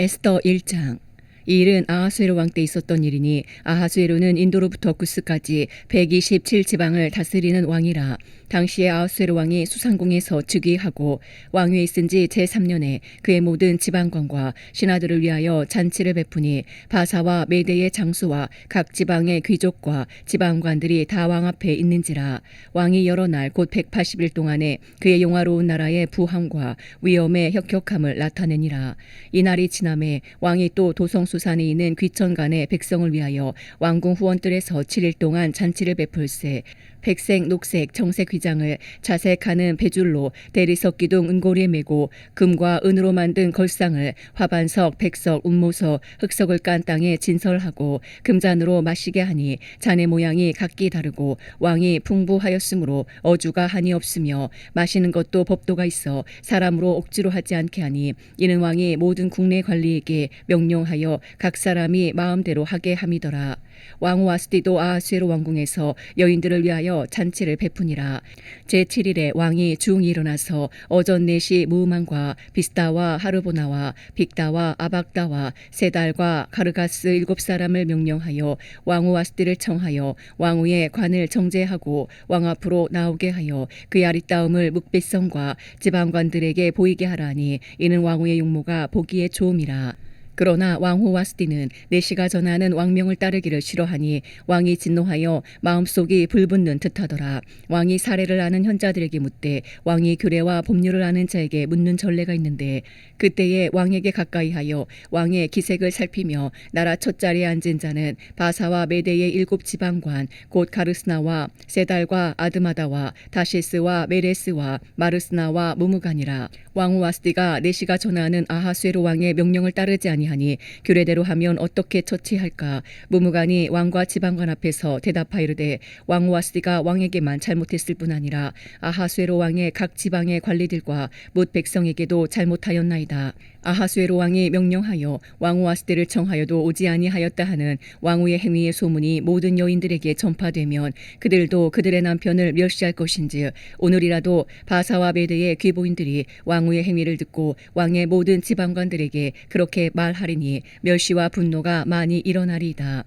에스더 1장. 이 일은 아하수에로 왕 때 있었던 일이니 아하수에로는 인도로부터 구스까지 127지방을 다스리는 왕이라. 당시에 아하수에로 왕이 수상궁에서 즉위하고 왕위에 있은 지 제3년에 그의 모든 지방관과 신하들을 위하여 잔치를 베푸니 바사와 메대의 장수와 각 지방의 귀족과 지방관들이 다 왕 앞에 있는지라. 왕이 여러 날 곧 180일 동안에 그의 용화로운 나라의 부함과 위엄의 혁혁함을 나타내니라. 이 날이 지남에 왕이 또 도성수산에 있는 귀천간의 백성을 위하여 왕궁 후원들에서 7일 동안 잔치를 베풀세. 백색, 녹색, 청색 휘장을 자색하는 배줄로 대리석 기둥 은고리에 메고 금과 은으로 만든 걸상을 화반석, 백석, 운모석, 흑석을 깐 땅에 진설하고 금잔으로 마시게 하니 잔의 모양이 각기 다르고 왕이 풍부하였으므로 어주가 한이 없으며 마시는 것도 법도가 있어 사람으로 억지로 하지 않게 하니 이는 왕이 모든 국내 관리에게 명령하여 각 사람이 마음대로 하게 함이더라. 왕후 와스디도 아하수에로 왕궁에서 여인들을 위하여 잔치를 베푸니라. 제7일에 왕이 중이 일어나서 어전 4시 무음한과 비스다와 하르보나와 빅다와 아박다와 세달과 가르가스 7사람을 명령하여 왕후 와스디를 청하여 왕후의 관을 정제하고 왕 앞으로 나오게 하여 그의 아리따움을 묵백성과 지방관들에게 보이게 하라니 이는 왕후의 용모가 보기에 좋음이라. 그러나 왕후 와스디는 내시가 전하는 왕명을 따르기를 싫어하니 왕이 진노하여 마음속이 불붙는 듯하더라. 왕이 사례를 아는 현자들에게 묻되 왕이 규례와 법률을 아는 자에게 묻는 전례가 있는데 그때에 왕에게 가까이하여 왕의 기색을 살피며 나라 첫자리에 앉은 자는 바사와 메대의 7지방관 곧 가르스나와 세달과 아드마다와 다시스와 메레스와 마르스나와 무무간이라. 왕후 와스디가 내시가 전하는 아하수에로 왕의 명령을 따르지 아니하니 규례대로 하면 어떻게 처치할까. 무무간이 왕과 지방관 앞에서 대답하이르되 왕후 와스디가 왕에게만 잘못했을 뿐 아니라 아하수에로 왕의 각 지방의 관리들과 뭇 백성에게도 잘못하였나이다. 아하수에로 왕이 명령하여 왕후 와스디를 청하여도 오지 아니하였다 하는 왕후의 행위의 소문이 모든 여인들에게 전파되면 그들도 그들의 남편을 멸시할 것인즉 오늘이라도 바사와 메대의 귀보인들이 왕후의 행위를 듣고 왕의 모든 지방관들에게 그렇게 말하리니 멸시와 분노가 많이 일어나리이다.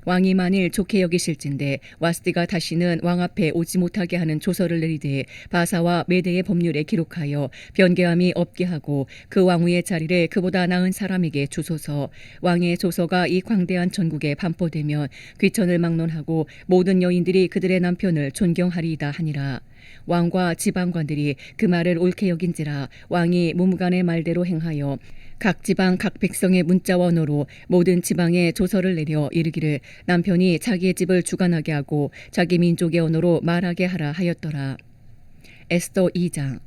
왕이 만일 좋게 여기실진데 와스디가 다시는 왕 앞에 오지 못하게 하는 조서를 내리되 바사와 메대의 법률에 기록하여 변개함이 없게 하고 그 왕후의 자리를 그보다 나은 사람에게 주소서. 왕의 조서가 이 광대한 전국에 반포되면 귀천을 막론하고 모든 여인들이 그들의 남편을 존경하리이다 하니라. 왕과 지방관들이 그 말을 옳게 여긴지라 왕이 무무간의 말대로 행하여 각 지방 각 백성의 문자와 언어로 모든 지방에 조서를 내려 이르기를 남편이 자기의 집을 주관하게 하고 자기 민족의 언어로 말하게 하라 하였더라. 에스더 2장.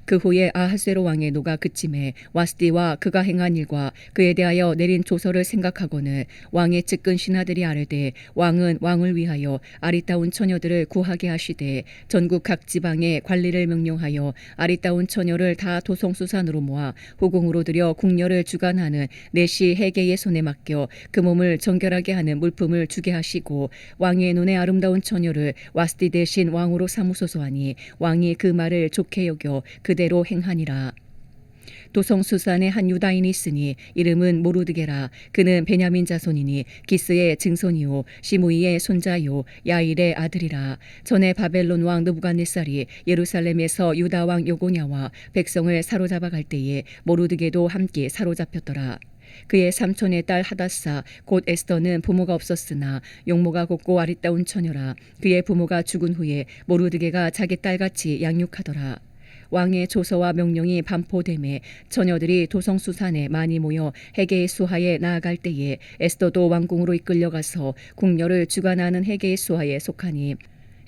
그 후에 아하수에로 왕의 노가 그침에 와스디와 그가 행한 일과 그에 대하여 내린 조서를 생각하고는 왕의 측근 신하들이 아뢰되 왕은 왕을 위하여 아리따운 처녀들을 구하게 하시되 전국 각 지방에 관리를 명령하여 아리따운 처녀를 다 도성수산으로 모아 후궁으로 들여 궁녀를 주관하는 내시 해계의 손에 맡겨 그 몸을 정결하게 하는 물품을 주게 하시고 왕의 눈에 아름다운 처녀를 와스디 대신 왕으로 삼으소서 하니 왕이 그 말을 좋게 여겨 그대로 행하니라. 도성수산에 한 유다인이 있으니 이름은 모르드게라. 그는 베냐민 자손이니 기스의 증손이요 시므이의 손자요 야일의 아들이라. 전에 바벨론 왕 느부갓네살이 예루살렘에서 유다 왕 요고냐와 백성을 사로잡아 갈 때에 모르드게도 함께 사로잡혔더라. 그의 삼촌의 딸 하다사 곧 에스더는 부모가 없었으나 용모가 곱고 아리따운 처녀라. 그의 부모가 죽은 후에 모르드게가 자기 딸같이 양육하더라. 왕의 조서와 명령이 반포되매 처녀들이 도성수산에 많이 모여 해계의 수하에 나아갈 때에 에스더도 왕궁으로 이끌려가서 궁녀를 주관하는 해계의 수하에 속하니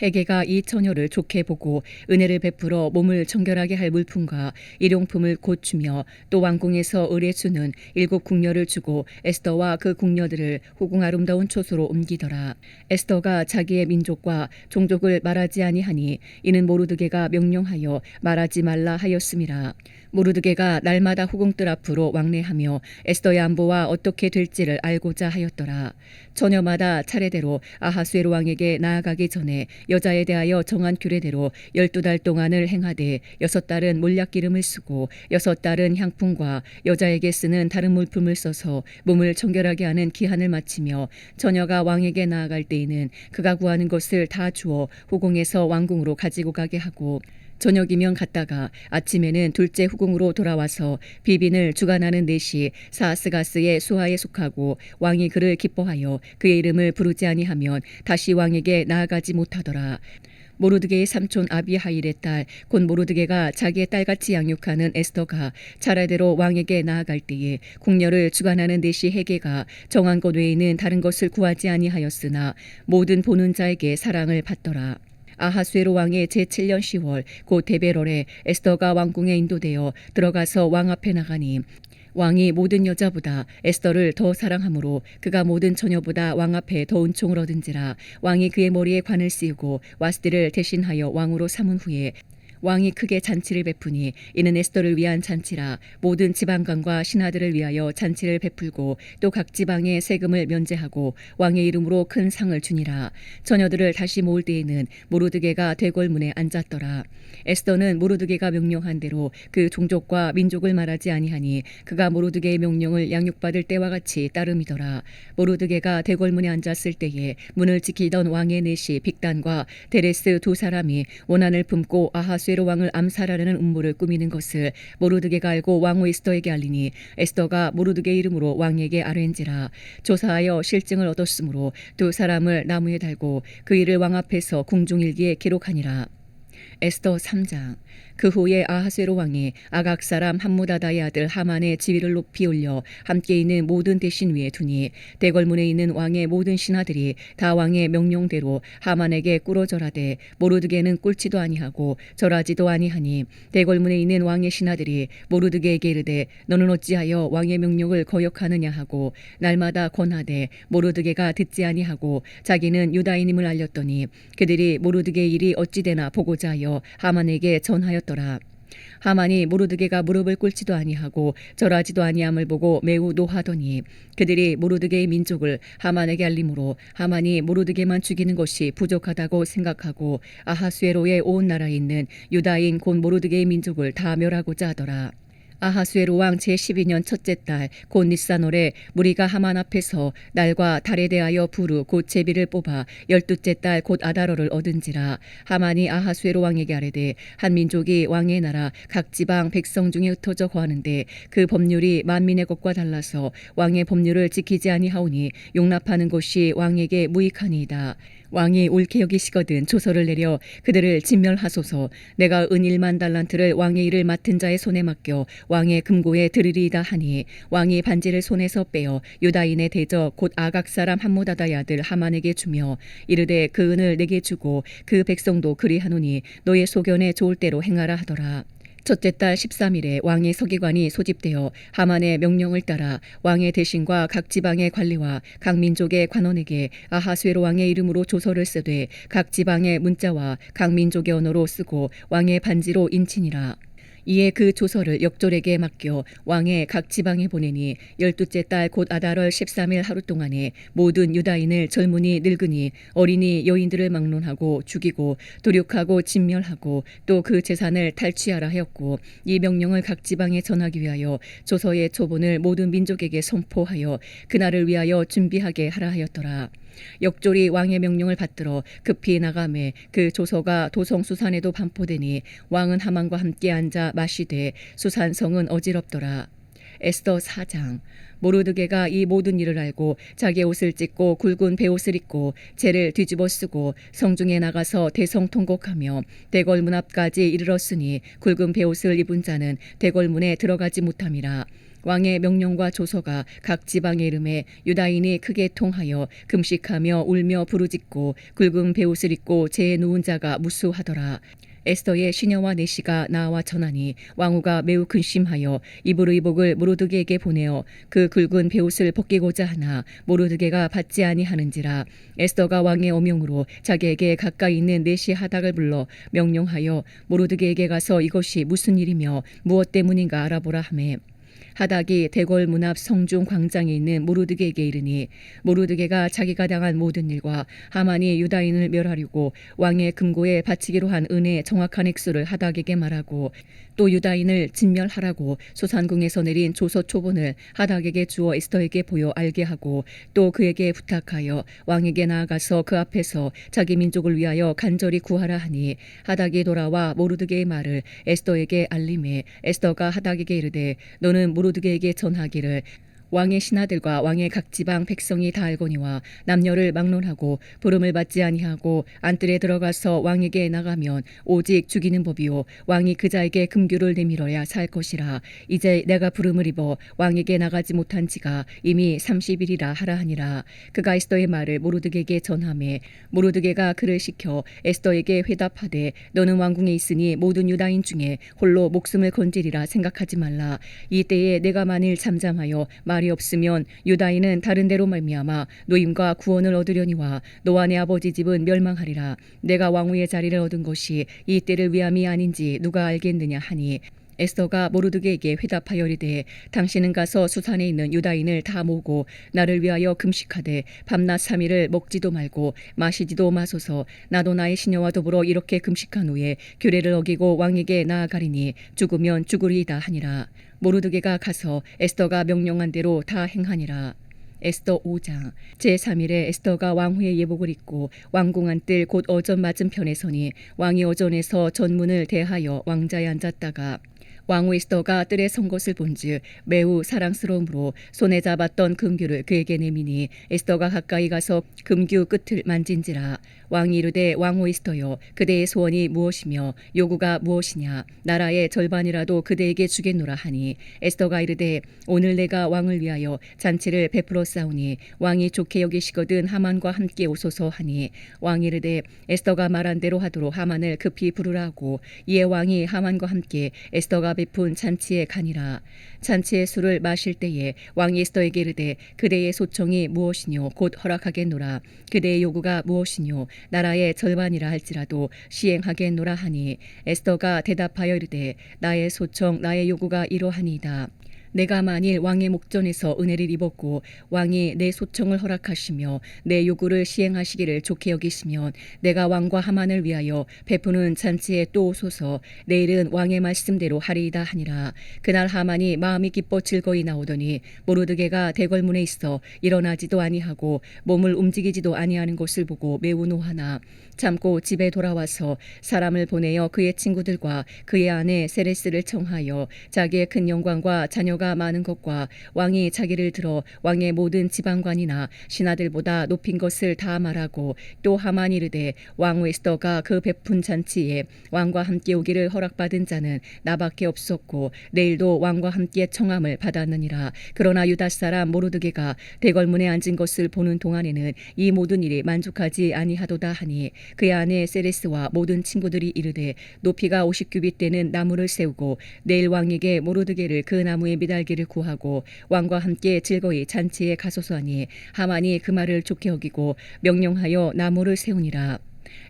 해계가 이 처녀를 좋게 보고 은혜를 베풀어 몸을 정결하게 할 물품과 일용품을 곧 주며 또 왕궁에서 의뢰 주는 7 궁녀를 주고 에스더와 그 궁녀들을 후궁 아름다운 초소로 옮기더라. 에스더가 자기의 민족과 종족을 말하지 아니하니 이는 모르드게가 명령하여 말하지 말라 하였음이라. 모르드게가 날마다 후궁들 앞으로 왕래하며 에스더의 안보와 어떻게 될지를 알고자 하였더라. 처녀마다 차례대로 아하수에로 왕에게 나아가기 전에 여자에 대하여 정한 규례대로 12달 동안을 행하되 6달은 몰약기름을 쓰고 6달은 향품과 여자에게 쓰는 다른 물품을 써서 몸을 청결하게 하는 기한을 마치며 처녀가 왕에게 나아갈 때에는 그가 구하는 것을 다 주어 후궁에서 왕궁으로 가지고 가게 하고 저녁이면 갔다가 아침에는 둘째 후궁으로 돌아와서 비빈을 주관하는 넷이 사스가스의 수하에 속하고 왕이 그를 기뻐하여 그의 이름을 부르지 아니하면 다시 왕에게 나아가지 못하더라. 모르드게의 삼촌 아비하일의 딸 곧 모르드게가 자기의 딸같이 양육하는 에스더가 차례대로 왕에게 나아갈 때에 궁녀를 주관하는 넷이 헤게가 정한 것 외에는 다른 것을 구하지 아니하였으나 모든 보는 자에게 사랑을 받더라. 아하수에로 왕의 제7년 10월 곧 데베럴에 에스더가 왕궁에 인도되어 들어가서 왕 앞에 나가니 왕이 모든 여자보다 에스더를 더 사랑하므로 그가 모든 처녀보다 왕 앞에 더 은총을 얻은지라. 왕이 그의 머리에 관을 씌우고 와스디를 대신하여 왕으로 삼은 후에 왕이 크게 잔치를 베푸니 이는 에스더를 위한 잔치라. 모든 지방관과 신하들을 위하여 잔치를 베풀고 또 각 지방의 세금을 면제하고 왕의 이름으로 큰 상을 주니라. 처녀들을 다시 모을 때에는 모르드게가 대궐문에 앉았더라. 에스더는 모르드게가 명령한 대로 그 종족과 민족을 말하지 아니하니 그가 모르드게의 명령을 양육받을 때와 같이 따름이더라. 모르드게가 대궐문에 앉았을 때에 문을 지키던 왕의 넷이 빅단과 데레스 두 사람이 원한을 품고 아하수에로 왕을 암살하려는 음모를 꾸미는 것을 모르드게가 알고 왕후 에스더에게 알리니 에스더가 모르드게 이름으로 왕에게 아뢰인지라. 조사하여 실증을 얻었으므로 두 사람을 나무에 달고 그 일을 왕 앞에서 궁중일기에 기록하니라. 에스더 3장. 그 후에 아하수에로 왕이 아각 사람 함무다다의 아들 하만의 지위를 높이 올려 함께 있는 모든 대신 위에 두니 대궐문에 있는 왕의 모든 신하들이 다 왕의 명령대로 하만에게 꿇어 절하되 모르드게는 꿇지도 아니하고 절하지도 아니하니 대궐문에 있는 왕의 신하들이 모르드게에게 이르되 너는 어찌하여 왕의 명령을 거역하느냐 하고 날마다 권하되 모르드게가 듣지 아니하고 자기는 유다인임을 알렸더니 그들이 모르드게의 일이 어찌되나 보고자 하여 하만에게 전하였더라. 하만이 모르드게가 무릎을 꿇지도 아니하고 절하지도 아니함을 보고 매우 노하더니 그들이 모르드게의 민족을 하만에게 알림으로 하만이 모르드게만 죽이는 것이 부족하다고 생각하고 아하수에로의 온 나라에 있는 유다인 곧 모르드게의 민족을 다 멸하고자 하더라. 아하수에로 왕 제12년 첫째 달 곧 니산월에 무리가 하만 앞에서 날과 달에 대하여 부르 곧 제비를 뽑아 12째 달 곧 아다러를 얻은지라. 하만이 아하수에로 왕에게 아뢰되 한 민족이 왕의 나라 각 지방 백성 중에 흩어져 거하는데 그 법률이 만민의 것과 달라서 왕의 법률을 지키지 아니하오니 용납하는 것이 왕에게 무익하니이다. 왕이 옳게 여기시거든 조서를 내려 그들을 진멸하소서. 내가 은 1만 달란트를 왕의 일을 맡은 자의 손에 맡겨 왕의 금고에 들으리이다 하니 왕이 반지를 손에서 빼어 유다인의 대적 곧 아각 사람 함무다다의 아들 하만에게 주며 이르되 그 은을 내게 주고 그 백성도 그리하노니 너의 소견에 좋을 대로 행하라 하더라. 첫째 달 13일에 왕의 서기관이 소집되어 하만의 명령을 따라 왕의 대신과 각 지방의 관리와 각 민족의 관원에게 아하수에로 왕의 이름으로 조서를 쓰되 각 지방의 문자와 각 민족의 언어로 쓰고 왕의 반지로 인치니라. 이에 그 조서를 역졸에게 맡겨 왕의 각 지방에 보내니 12째 달 곧 아달월 13일 하루 동안에 모든 유다인을 젊은이 늙은이 어린이 여인들을 막론하고 죽이고 도륙하고 진멸하고 또 그 재산을 탈취하라 하였고 이 명령을 각 지방에 전하기 위하여 조서의 초본을 모든 민족에게 선포하여 그날을 위하여 준비하게 하라 하였더라. 역졸이 왕의 명령을 받들어 급히 나가매 그 조서가 도성 수산에도 반포되니 왕은 하만과 함께 앉아 마시되 수산성은 어지럽더라. 에스더 4장. 모르드게가 이 모든 일을 알고 자기 옷을 찢고 굵은 베옷을 입고 재를 뒤집어 쓰고 성중에 나가서 대성통곡하며 대궐문 앞까지 이르렀으니 굵은 베옷을 입은 자는 대궐문에 들어가지 못함이라. 왕의 명령과 조서가 각 지방의 이름에 유다인이 크게 통하여 금식하며 울며 부르짖고 굵은 베옷을 입고 재에 누운 자가 무수하더라. 에스더의 시녀와 내시가 나와 전하니 왕후가 매우 근심하여 이브의 복을 모르드게에게 보내어 그 굵은 베옷을 벗기고자 하나 모르드게가 받지 아니하는지라. 에스더가 왕의 어명으로 자기에게 가까이 있는 내시 하닥을 불러 명령하여 모르드게에게 가서 이것이 무슨 일이며 무엇 때문인가 알아보라 하매 하닥이 대궐 문 앞 성중 광장에 있는 모르드게에게 이르니 모르드게가 자기가 당한 모든 일과 하만이 유다인을 멸하려고 왕의 금고에 바치기로 한 은혜의 정확한 액수를 하닥에게 말하고 또 유다인을 진멸하라고 소산궁에서 내린 조서 초본을 하닥에게 주어 에스더에게 보여 알게 하고 또 그에게 부탁하여 왕에게 나아가서 그 앞에서 자기 민족을 위하여 간절히 구하라 하니 하닥이 돌아와 모르드게의 말을 에스더에게 알림해 에스더가 하닥에게 이르되 너는 모르드게에게 전하기를 왕의 신하들과 왕의 각 지방 백성이 다 알거니와 남녀를 막론하고 부름을 받지 아니하고 안뜰에 들어가서 왕에게 나가면 오직 죽이는 법이요 왕이 그자에게 금규를 내밀어야 살 것이라. 이제 내가 부름을 입어 왕에게 나가지 못한 지가 이미 30일이라 하라 하니라. 그가 에스더의 말을 모르드게에게 전하매 모르드게가 그를 시켜 에스더에게 회답하되 너는 왕궁에 있으니 모든 유다인 중에 홀로 목숨을 건지리라 생각하지 말라. 이때에 내가 만일 잠잠하여 말이 없으면 유다인은 다른 데로 말미암아 노임과 구원을 얻으려니와 너와 내 아버지 집은 멸망하리라. 내가 왕후의 자리를 얻은 것이 이 때를 위함이 아닌지 누가 알겠느냐 하니 에스더가 모르드게에게 회답하여 이르되 당신은 가서 수산에 있는 유다인을 다 모으고 나를 위하여 금식하되 밤낮 3일을 먹지도 말고 마시지도 마소서. 나도 나의 시녀와 더불어 이렇게 금식한 후에 규례를 어기고 왕에게 나아가리니 죽으면 죽으리이다 하니라. 모르드게가 가서 에스더가 명령한 대로 다 행하니라. 에스더 5장 제3일에 에스더가 왕후의 예복을 입고 왕궁 안뜰 곧 어전 맞은편에 서니 왕이 어전에서 전문을 대하여 왕자에 앉았다가 왕후 에스더가 뜰에 선 것을 본즉 매우 사랑스러움으로 손에 잡았던 금규를 그에게 내미니 에스더가 가까이 가서 금규 끝을 만진지라. 왕이 이르되 왕후 에스더여 그대의 소원이 무엇이며 요구가 무엇이냐 나라의 절반이라도 그대에게 주겠노라 하니 에스더가 이르되 오늘 내가 왕을 위하여 잔치를 베풀어 싸우니 왕이 좋게 여기시거든 하만과 함께 오소서 하니 왕이 이르되 에스더가 말한 대로 하도록 하만을 급히 부르라 하고 이에 왕이 하만과 함께 에스더가 베푼 잔치에 가니라. 잔치의 술을 마실 때에 왕이 에스더에게 이르되 그대의 소청이 무엇이뇨 곧 허락하겠노라. 그대의 요구가 무엇이뇨 나라의 절반이라 할지라도 시행하겠노라 하니 에스더가 대답하여 이르되 나의 소청 나의 요구가 이러하니이다. 내가 만일 왕의 목전에서 은혜를 입었고 왕이 내 소청을 허락하시며 내 요구를 시행하시기를 좋게 여기시면 내가 왕과 하만을 위하여 베푸는 잔치에 또 오소서. 내일은 왕의 말씀대로 하리이다 하니라. 그날 하만이 마음이 기뻐 즐거이 나오더니 모르드게가 대궐문에 있어 일어나지도 아니하고 몸을 움직이지도 아니하는 것을 보고 매우 노하나 참고 집에 돌아와서 사람을 보내어 그의 친구들과 그의 아내 세레스를 청하여 자기의 큰 영광과 자녀가 많은 것과 왕이 자기를 들어 왕의 모든 지방관이나 신하들보다 높인 것을 다 말하고 또 하만이 이르되 왕후 에스더가 그 베푼 잔치에 왕과 함께 오기를 허락받은 자는 나밖에 없었고 내일도 왕과 함께 청함을 받았느니라. 그러나 유다 사람 모르드게가 대궐문에 앉은 것을 보는 동안에는 이 모든 일이 만족하지 아니하도다 하니 그의 아내 세레스와 모든 친구들이 이르되 높이가 50규빗 되는 나무를 세우고 내일 왕에게 모르드게를 그 나무에 미달기를 구하고 왕과 함께 즐거이 잔치에 가소서 하니 하만이 그 말을 좋게 여기고 명령하여 나무를 세우니라.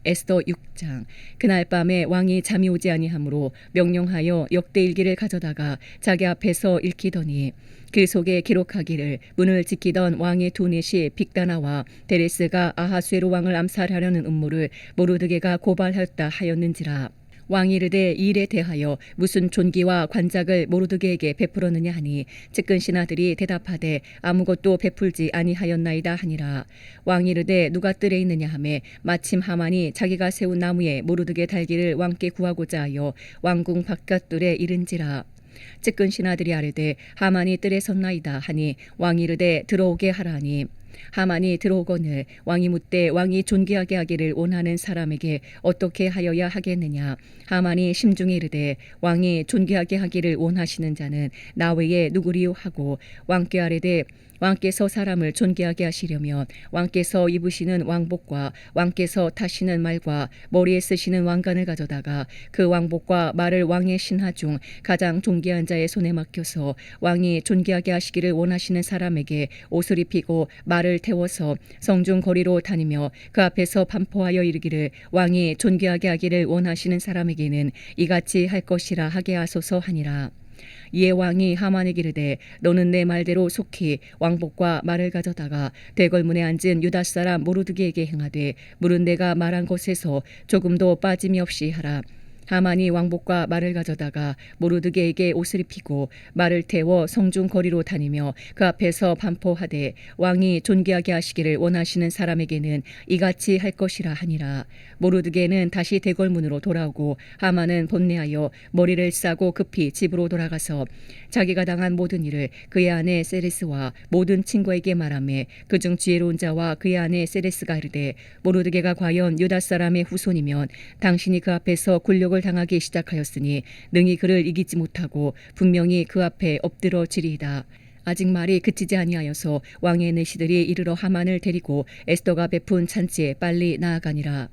에스더 6장 그날 밤에 왕이 잠이 오지 아니하므로 명령하여 역대일기를 가져다가 자기 앞에서 읽히더니 그 속에 기록하기를 문을 지키던 왕의 두 넷이 빅다나와 데레스가 아하수에로 왕을 암살하려는 음모를 모르드게가 고발하였다 하였는지라. 왕이 이르되 이 일에 대하여 무슨 존귀와 관작을 모르드게에게 베풀었느냐 하니 측근 신하들이 대답하되 아무것도 베풀지 아니하였나이다 하니라. 왕이 이르되 누가 뜰에 있느냐 하매 마침 하만이 자기가 세운 나무에 모르드게 달기를 왕께 구하고자 하여 왕궁 바깥뜰에 이른지라. 측근 신하들이 아뢰되 하만이 뜰에 섰나이다 하니 왕이 이르되 들어오게 하라니 하만이 들어오거늘 왕이 묻되 왕이 존귀하게 하기를 원하는 사람에게 어떻게 하여야 하겠느냐. 하만이 심중에 이르되 왕이 존귀하게 하기를 원하시는 자는 나 외에 누구리요 하고 왕께 아뢰되 왕께서 사람을 존귀하게 하시려면 왕께서 입으시는 왕복과 왕께서 타시는 말과 머리에 쓰시는 왕관을 가져다가 그 왕복과 말을 왕의 신하 중 가장 존귀한 자의 손에 맡겨서 왕이 존귀하게 하시기를 원하시는 사람에게 옷을 입히고 말을 태워서 성중 거리로 다니며 그 앞에서 반포하여 이르기를 왕이 존귀하게 하기를 원하시는 사람에게는 이같이 할 것이라 하게 하소서 하니라. 이에 왕이 하만에게 이르되 너는 내 말대로 속히 왕복과 말을 가져다가 대궐문에 앉은 유다 사람 모르드게에게 행하되 물은 내가 말한 것에서 조금도 빠짐이 없이 하라. 하만이 왕복과 말을 가져다가 모르드게에게 옷을 입히고 말을 태워 성중 거리로 다니며 그 앞에서 반포하되 왕이 존귀하게 하시기를 원하시는 사람에게는 이같이 할 것이라 하니라. 모르드게는 다시 대궐문으로 돌아오고 하만은 번뇌하여 머리를 싸고 급히 집으로 돌아가서 자기가 당한 모든 일을 그의 아내 세레스와 모든 친구에게 말하며 그중 지혜로운 자와 그의 아내 세레스가 이르되 모르드게가 과연 유다 사람의 후손이면 당신이 그 앞에서 굴욕을 당하기 시작하였으니 능히 그를 이기지 못하고 분명히 그 앞에 엎드러지리이다. 아직 말이 그치지 아니하여서 왕의 내시들이 이르러 하만을 데리고 에스더가 베푼 잔치에 빨리 나아가니라.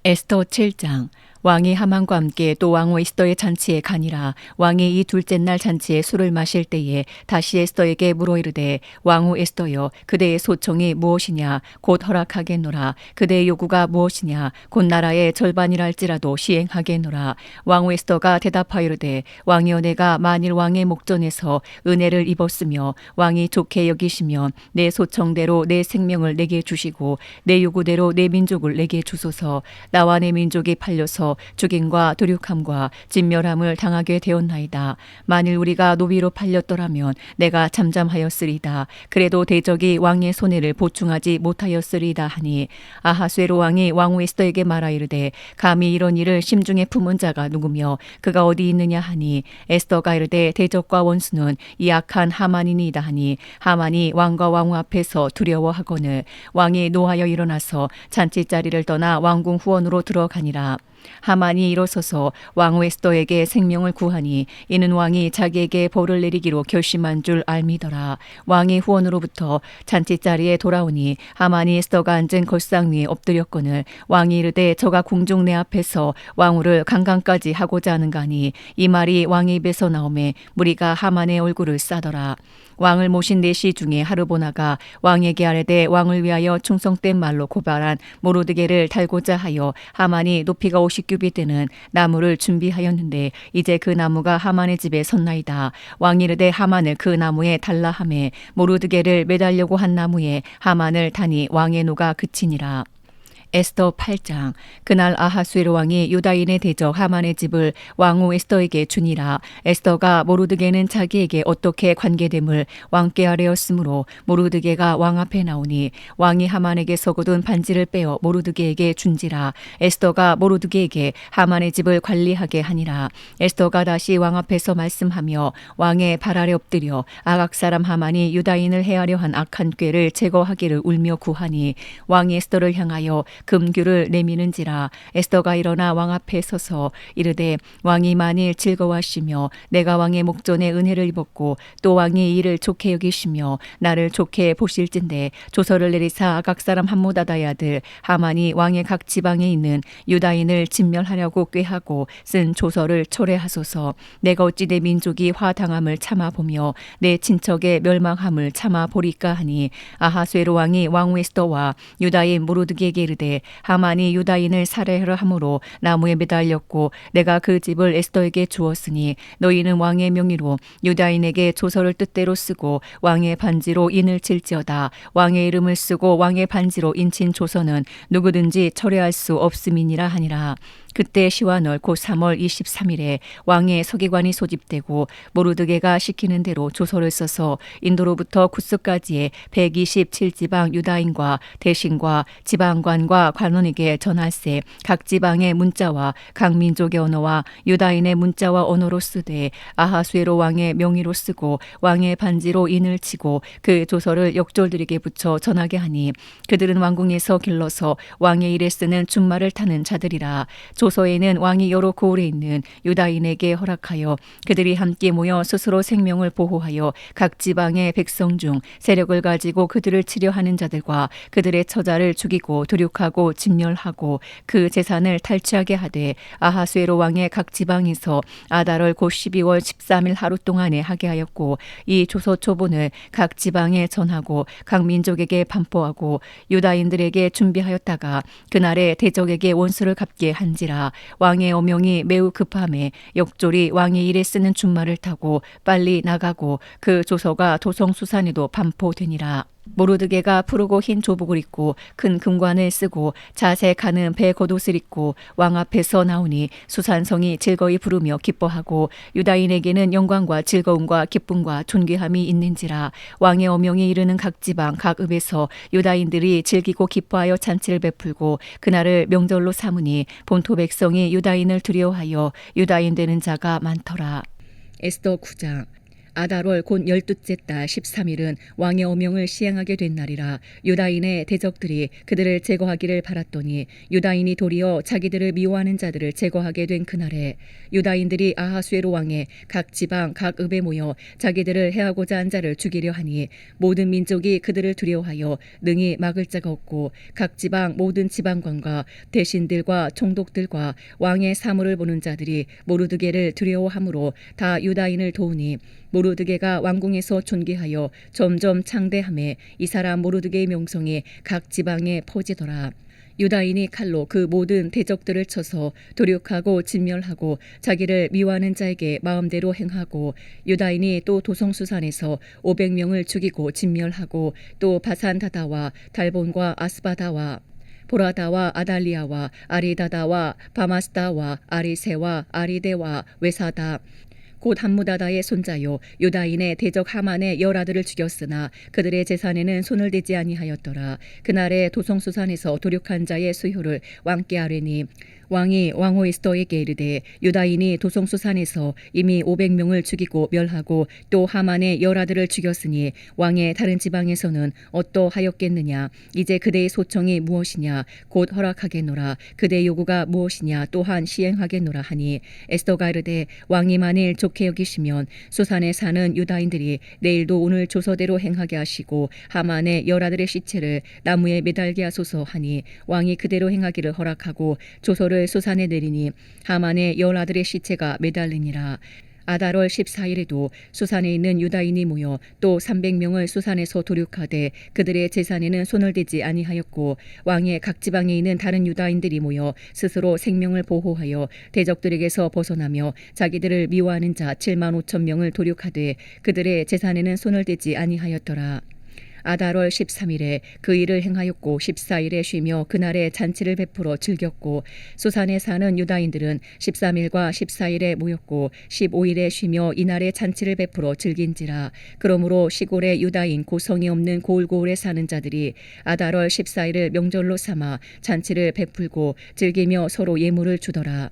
에스더 7장. 왕이 하만과 함께 또 왕후 에스더의 잔치에 가니라. 왕이 이 둘째 날 잔치에 술을 마실 때에 다시 에스더에게 물어 이르되 왕후 에스더여 그대의 소청이 무엇이냐 곧 허락하겠노라. 그대의 요구가 무엇이냐 곧 나라의 절반이랄지라도 시행하겠노라. 왕후 에스더가 대답하여 이르되 왕이여 내가 만일 왕의 목전에서 은혜를 입었으며 왕이 좋게 여기시면 내 소청대로 내 생명을 내게 주시고 내 요구대로 내 민족을 내게 주소서. 나와 내 민족이 팔려서 죽임과 도륙함과 진멸함을 당하게 되었나이다. 만일 우리가 노비로 팔렸더라면 내가 잠잠하였으리다. 그래도 대적이 왕의 손해를 보충하지 못하였으리다 하니 아하수에로 왕이 왕후 에스더에게 말하 이르되 감히 이런 일을 심중에 품은 자가 누구며 그가 어디 있느냐 하니 에스더가 이르되 대적과 원수는 이 악한 하만이니이다 하니 하만이 왕과 왕후 앞에서 두려워하거늘 왕이 노하여 일어나서 잔치자리를 떠나 왕궁 후원으로 들어가니라. 하만이 일어서서 왕후 에스더에게 생명을 구하니 이는 왕이 자기에게 벌을 내리기로 결심한 줄 알미더라. 왕이 후원으로부터 잔치자리에 돌아오니 하만이 에스더가 앉은 걸상 위에 엎드렸거늘 왕이 이르되 저가 궁중 내 앞에서 왕후를 강간까지 하고자 하는가 하니 이 말이 왕의 입에서 나오매 무리가 하만의 얼굴을 싸더라. 왕을 모신 내시 중에 하르보나가 왕에게 아뢰되 왕을 위하여 충성된 말로 고발한 모르드게를 달고자 하여 하만이 높이가 50규빗 되는 나무를 준비하였는데 이제 그 나무가 하만의 집에 섰나이다. 왕이 이르되 하만을 그 나무에 달라 하매 모르드게를 매달려고 한 나무에 하만을 다니 왕의 노가 그치니라. 에스더 8장. 그날 아하수에로 왕이 유다인의 대적 하만의 집을 왕후 에스더에게 주니라. 에스더가 모르드게는 자기에게 어떻게 관계됨을 왕께 아뢰었으므로 모르드게가 왕 앞에 나오니 왕이 하만에게서 거둔 반지를 빼어 모르드게에게 준지라. 에스더가 모르드게에게 하만의 집을 관리하게 하니라. 에스더가 다시 왕 앞에서 말씀하며 왕의 발 아래 엎드려 아각 사람 하만이 유다인을 해하려 한 악한 꾀를 제거하기를 울며 구하니 왕이 에스더를 향하여 금규를 내미는지라. 에스더가 일어나 왕 앞에 서서 이르되 왕이 만일 즐거워하시며 내가 왕의 목전에 은혜를 입었고 또 왕이 이를 좋게 여기시며 나를 좋게 보실진대 조서를 내리사 아각 사람 함모다다의 아들 하만이 왕의 각 지방에 있는 유다인을 진멸하려고 꾀하고 쓴 조서를 철회하소서. 내가 어찌 내 민족이 화당함을 참아보며 내 친척의 멸망함을 참아보리까 하니 아하수에로 왕이 왕후 에스더와 유다인 모르드게에게 이르되 하만이 유다인을 살해하려 함으로 나무에 매달렸고 내가 그 집을 에스더에게 주었으니 너희는 왕의 명의로 유다인에게 조서를 뜻대로 쓰고 왕의 반지로 인을 칠지어다. 왕의 이름을 쓰고 왕의 반지로 인친 조서는 누구든지 철회할 수 없음이니라 하니라. 그때 시완월 곧 3월 23일에 왕의 서기관이 소집되고 모르드게가 시키는 대로 조서를 써서 인도로부터 구스까지의 127지방 유다인과 대신과 지방관과 왕과 관원에게 전할세 각 지방의 문자와 각 민족의 언어와 유다인의 문자와 언어로 쓰되 아하수에로 왕의 명의로 쓰고 왕의 반지로 인을 치고 그 조서를 역졸들에게 붙여 전하게 하니 그들은 왕궁에서 길러서 왕의 일에 쓰는 준말을 타는 자들이라. 조서에는 왕이 여러 고을에 있는 유다인에게 허락하여 그들이 함께 모여 스스로 생명을 보호하여 각 지방의 백성 중 세력을 가지고 그들을 치려하는 자들과 그들의 처자를 죽이고 도륙하고 진멸하고 그 재산을 탈취하게 하되 아하수에로 왕의 각 지방에서 아달월 곧 12월 13일 하루 동안에 하게 하였고 이 조서 초본을 각 지방에 전하고 각 민족에게 반포하고 유다인들에게 준비하였다가 그날에 대적에게 원수를 갚게 한지라. 왕의 어명이 매우 급함에 역졸이 왕의 일에 쓰는 준말을 타고 빨리 나가고 그 조서가 도성수산에도 반포되니라. 모르드게가 푸르고 흰 조복을 입고 큰 금관을 쓰고 자세 가는 배 겉옷을 입고 왕 앞에서 나오니 수산성이 즐거이 부르며 기뻐하고 유다인에게는 영광과 즐거움과 기쁨과 존귀함이 있는지라. 왕의 어명이 이르는 각 지방 각 읍에서 유다인들이 즐기고 기뻐하여 잔치를 베풀고 그날을 명절로 삼으니 본토 백성이 유다인을 두려워하여 유다인 되는 자가 많더라. 에스더 9장. 아달월 곧 12째 달 13일은 왕의 어명을 시행하게 된 날이라. 유다인의 대적들이 그들을 제거하기를 바랐더니 유다인이 도리어 자기들을 미워하는 자들을 제거하게 된 그날에 유다인들이 아하수에로 왕의 각 지방 각 읍에 모여 자기들을 해하고자 한 자를 죽이려 하니 모든 민족이 그들을 두려워하여 능히 막을 자가 없고 각 지방 모든 지방관과 대신들과 총독들과 왕의 사물을 보는 자들이 모르드게를 두려워하므로 다 유다인을 도우니 모르드게가 왕궁에서 존귀하여 점점 창대하매 이 사람 모르드게의 명성이 각 지방에 퍼지더라. 유다인이 칼로 그 모든 대적들을 쳐서 도륙하고 진멸하고 자기를 미워하는 자에게 마음대로 행하고 유다인이 또 도성수산에서 500명을 죽이고 진멸하고 또 바산다다와 달본과 아스바다와 보라다와 아달리아와 아리다다와 바마스다와 아리세와 아리데와 외사다 곧 함무다다의 손자요 유다인의 대적 하만의 열아들을 죽였으나 그들의 재산에는 손을 대지 아니하였더라. 그날에 도성수산에서 도륙한 자의 수효를 왕께 아뢰니 왕이 왕후 에스더에게 이르되 유다인이 도성수산에서 이미 500명을 죽이고 멸하고 또 하만의 열아들을 죽였으니 왕의 다른 지방에서는 어떠하였겠느냐. 이제 그대의 소청이 무엇이냐. 곧 허락하겠노라. 그대의 요구가 무엇이냐. 또한 시행하겠노라 하니 에스더가 이르되 왕이 만일 좋게 여기시면 수산에 사는 유다인들이 내일도 오늘 조서대로 행하게 하시고 하만의 열아들의 시체를 나무에 매달게 하소서 하니 왕이 그대로 행하기를 허락하고 조서를 수산에 내리니 하만의 열아들의 시체가 매달리니라. 아달월 14일에도 수산에 있는 유다인이 모여 또 300명을 수산에서 도륙하되 그들의 재산에는 손을 대지 아니하였고 왕의 각 지방에 있는 다른 유다인들이 모여 스스로 생명을 보호하여 대적들에게서 벗어나며 자기들을 미워하는 자 7만 5천 명을 도륙하되 그들의 재산에는 손을 대지 아니하였더라. 아달월 13일에 그 일을 행하였고 14일에 쉬며 그날에 잔치를 베풀어 즐겼고 수산에 사는 유다인들은 13일과 14일에 모였고 15일에 쉬며 이날에 잔치를 베풀어 즐긴지라. 그러므로 시골의 유다인 고성이 없는 고을고을에 사는 자들이 아달월 14일을 명절로 삼아 잔치를 베풀고 즐기며 서로 예물을 주더라.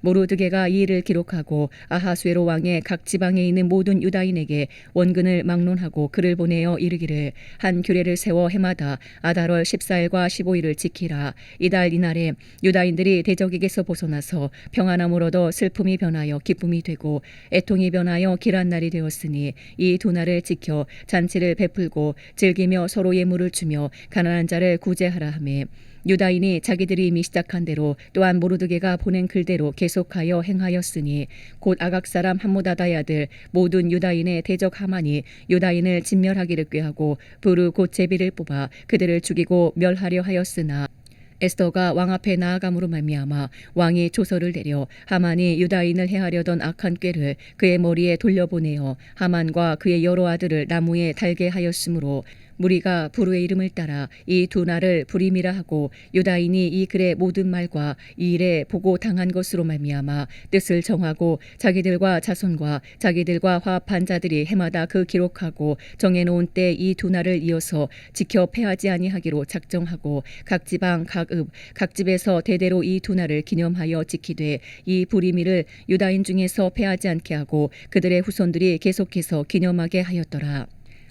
모르드게가 이 일을 기록하고 아하수에로 왕의 각 지방에 있는 모든 유다인에게 원근을 막론하고 글을 보내어 이르기를 한 규례를 세워 해마다 아달월 14일과 15일을 지키라. 이달 이날에 유다인들이 대적에게서 벗어나서 평안함을 얻어 슬픔이 변하여 기쁨이 되고 애통이 변하여 길한 날이 되었으니 이 두 날을 지켜 잔치를 베풀고 즐기며 서로 예물을 주며 가난한 자를 구제하라 하매 유다인이 자기들이 이미 시작한 대로 또한 모르드게가 보낸 글대로 계속하여 행하였으니 곧 아각 사람 함무다다의 아들 모든 유다인의 대적 하만이 유다인을 진멸하기를 꾀하고 부르 곧 제비를 뽑아 그들을 죽이고 멸하려 하였으나 에스더가 왕 앞에 나아감으로 말미암아 왕이 조서를 내려 하만이 유다인을 해하려던 악한 꾀를 그의 머리에 돌려보내어 하만과 그의 여러 아들을 나무에 달게 하였으므로 무리가 부르의 이름을 따라 이 두 날을 부림이라 하고 유다인이 이 글의 모든 말과 이 일에 보고 당한 것으로 말미암아 뜻을 정하고 자기들과 자손과 자기들과 화합한 자들이 해마다 그 기록하고 정해놓은 때 이 두 날을 이어서 지켜 패하지 아니하기로 작정하고 각 지방 각 읍 각 집에서 대대로 이 두 날을 기념하여 지키되 이 부림이를 유다인 중에서 패하지 않게 하고 그들의 후손들이 계속해서 기념하게 하였더라.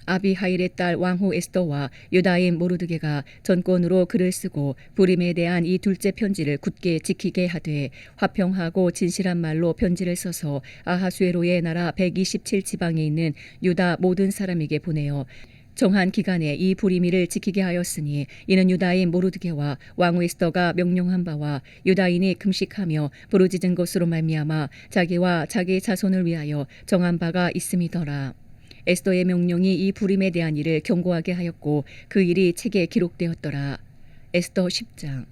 아비하일의 딸 왕후 에스더와 유다인 모르드게가 전권으로 글을 쓰고 부림에 대한 이 둘째 편지를 굳게 지키게 하되 화평하고 진실한 말로 편지를 써서 아하수에로의 나라 127지방에 있는 유다 모든 사람에게 보내어 정한 기간에 이 부리미를 지키게 하였으니 이는 유다인 모르드게와 왕후 에스더가 명령한 바와 유다인이 금식하며 부르짖은 것으로 말미암아 자기와 자기 자손을 위하여 정한 바가 있음이더라. 에스더의 명령이 이 부림에 대한 일을 경고하게 하였고 그 일이 책에 기록되었더라. 에스더 10장.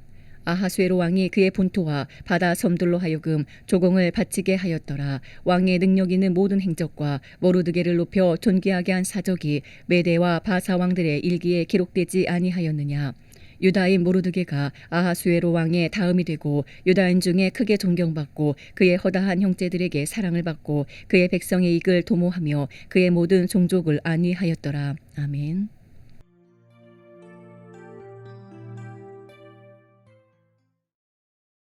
아하수에로 왕이 그의 본토와 바다 섬들로 하여금 조공을 바치게 하였더라. 왕의 능력 있는 모든 행적과 모르드게를 높여 존귀하게 한 사적이 메대와 바사 왕들의 일기에 기록되지 아니하였느냐. 유다인 모르드게가 아하수에로 왕의 다음이 되고 유다인 중에 크게 존경받고 그의 허다한 형제들에게 사랑을 받고 그의 백성의 이익을 도모하며 그의 모든 종족을 안위하였더라. 아멘.